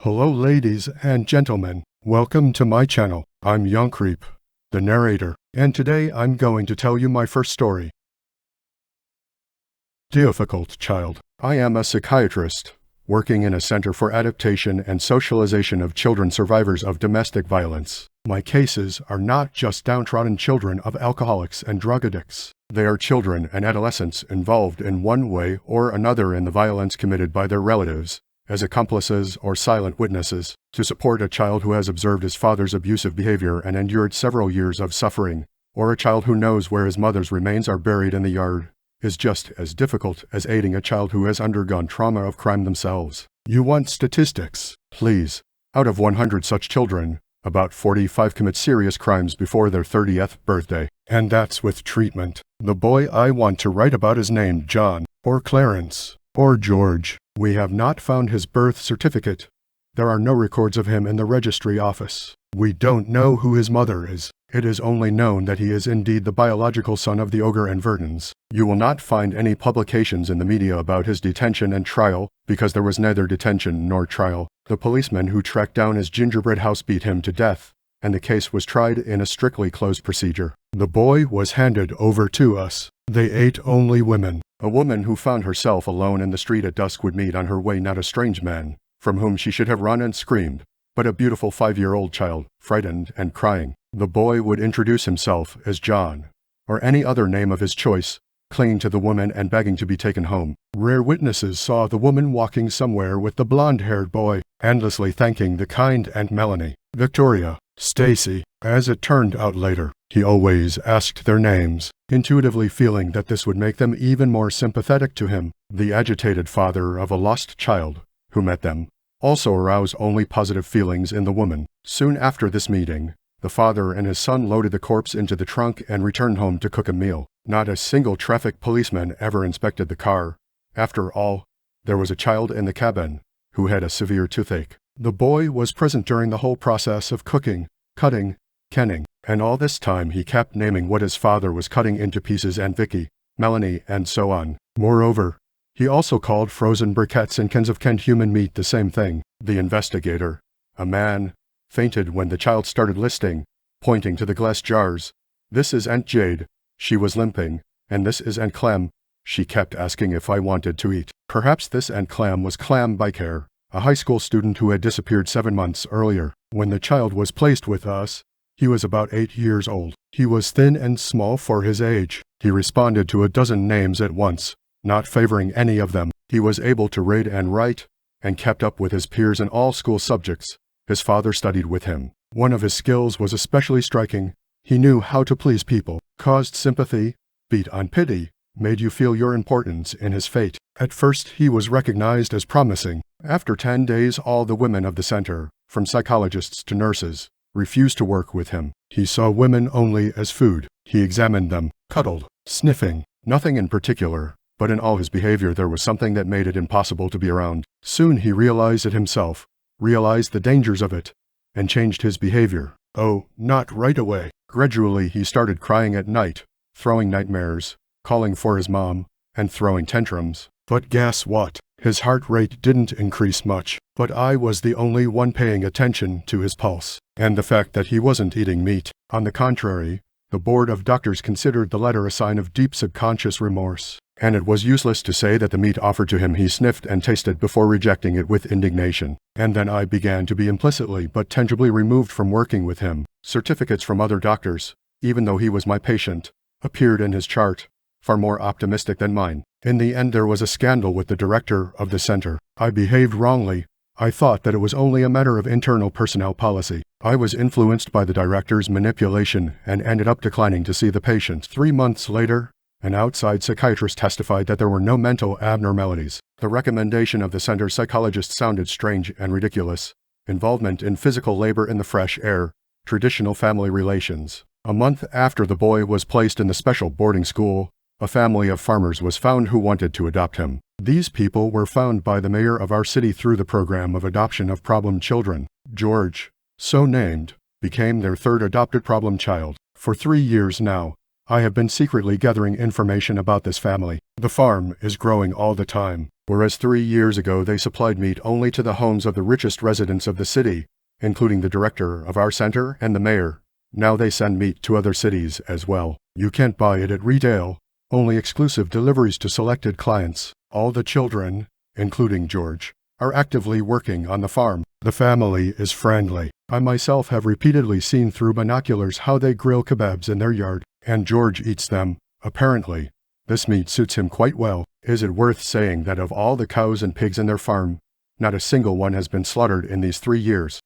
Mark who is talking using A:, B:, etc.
A: Hello ladies and gentlemen, welcome to my channel. I'm YongCreep, the narrator, and today I'm going to tell you my first story. Difficult child. I am a psychiatrist, working in a center for adaptation and socialization of children survivors of domestic violence. My cases are not just downtrodden children of alcoholics and drug addicts. They are children and adolescents involved in one way or another in the violence committed by their relatives, as accomplices or silent witnesses. To support a child who has observed his father's abusive behavior and endured several years of suffering, or a child who knows where his mother's remains are buried in the yard, is just as difficult as aiding a child who has undergone trauma of crime themselves. You want statistics? Please. Out of 100 such children, about 45 commit serious crimes before their 30th birthday, and that's with treatment. The boy I want to write about is named John, or Clarence, or George. We have not found his birth certificate. There are no records of him in the registry office. We don't know who his mother is. It is only known that he is indeed the biological son of the ogre and Verdens. You will not find any publications in the media about his detention and trial, because there was neither detention nor trial. The policeman who tracked down his gingerbread house beat him to death, and the case was tried in a strictly closed procedure. The boy was handed over to us. They ate only women. A woman who found herself alone in the street at dusk would meet on her way not a strange man, from whom she should have run and screamed, but a beautiful 5-year-old child, frightened and crying. The boy would introduce himself as John, or any other name of his choice, clinging to the woman and begging to be taken home. Rare witnesses saw the woman walking somewhere with the blonde-haired boy, endlessly thanking the kind Aunt Melanie, Victoria, Stacy. As it turned out later, he always asked their names, intuitively feeling that this would make them even more sympathetic to him. The agitated father of a lost child, who met them, also aroused only positive feelings in the woman. Soon after this meeting, the father and his son loaded the corpse into the trunk and returned home to cook a meal. Not a single traffic policeman ever inspected the car. After all, there was a child in the cabin who had a severe toothache. The boy was present during the whole process of cooking, cutting, canning, and all this time he kept naming what his father was cutting into pieces and Vicky, Melanie, and so on. Moreover, he also called frozen briquettes and cans of canned human meat the same thing. The investigator, a man, fainted when the child started listing, pointing to the glass jars. "This is Aunt Jade," she was limping, "and this is Aunt Clem." She kept asking if I wanted to eat. Perhaps this Aunt Clem was Clem Bycare, a high school student who had disappeared 7 months earlier. When the child was placed with us, he was about 8 years old. He was thin and small for his age. He responded to a dozen names at once, not favoring any of them. He was able to read and write, and kept up with his peers in all school subjects. His father studied with him. One of his skills was especially striking. He knew how to please people, caused sympathy, beat on pity, made you feel your importance in his fate. At first he was recognized as promising. After 10 days all the women of the center, from psychologists to nurses, refused to work with him. He saw women only as food. He examined them, cuddled, sniffing. Nothing in particular, but in all his behavior there was something that made it impossible to be around. Soon he realized it himself, realized the dangers of it, and changed his behavior. Oh, not right away. Gradually he started crying at night, throwing nightmares, calling for his mom, and throwing tantrums. But guess what? His heart rate didn't increase much, but I was the only one paying attention to his pulse, and the fact that he wasn't eating meat. On the contrary, the board of doctors considered the letter a sign of deep subconscious remorse, and it was useless to say that the meat offered to him he sniffed and tasted before rejecting it with indignation. And then I began to be implicitly but tangibly removed from working with him. Certificates from other doctors, even though he was my patient, appeared in his chart, far more optimistic than mine. In the end there was a scandal with the director of the center. I behaved wrongly. I thought that it was only a matter of internal personnel policy. I was influenced by the director's manipulation and ended up declining to see the patient. 3 months later, an outside psychiatrist testified that there were no mental abnormalities. The recommendation of the center's psychologist sounded strange and ridiculous. Involvement in physical labor in the fresh air, traditional family relations. A month after the boy was placed in the special boarding school, a family of farmers was found who wanted to adopt him. These people were found by the mayor of our city through the program of adoption of problem children. George, so named, became their third adopted problem child. For 3 years now, I have been secretly gathering information about this family. The farm is growing all the time. Whereas 3 years ago they supplied meat only to the homes of the richest residents of the city, including the director of our center and the mayor. Now they send meat to other cities as well. You can't buy it at retail, only exclusive deliveries to selected clients. All the children, including George, are actively working on the farm. The family is friendly. I myself have repeatedly seen through binoculars how they grill kebabs in their yard, and George eats them. Apparently, this meat suits him quite well. Is it worth saying that of all the cows and pigs in their farm, not a single one has been slaughtered in these 3 years?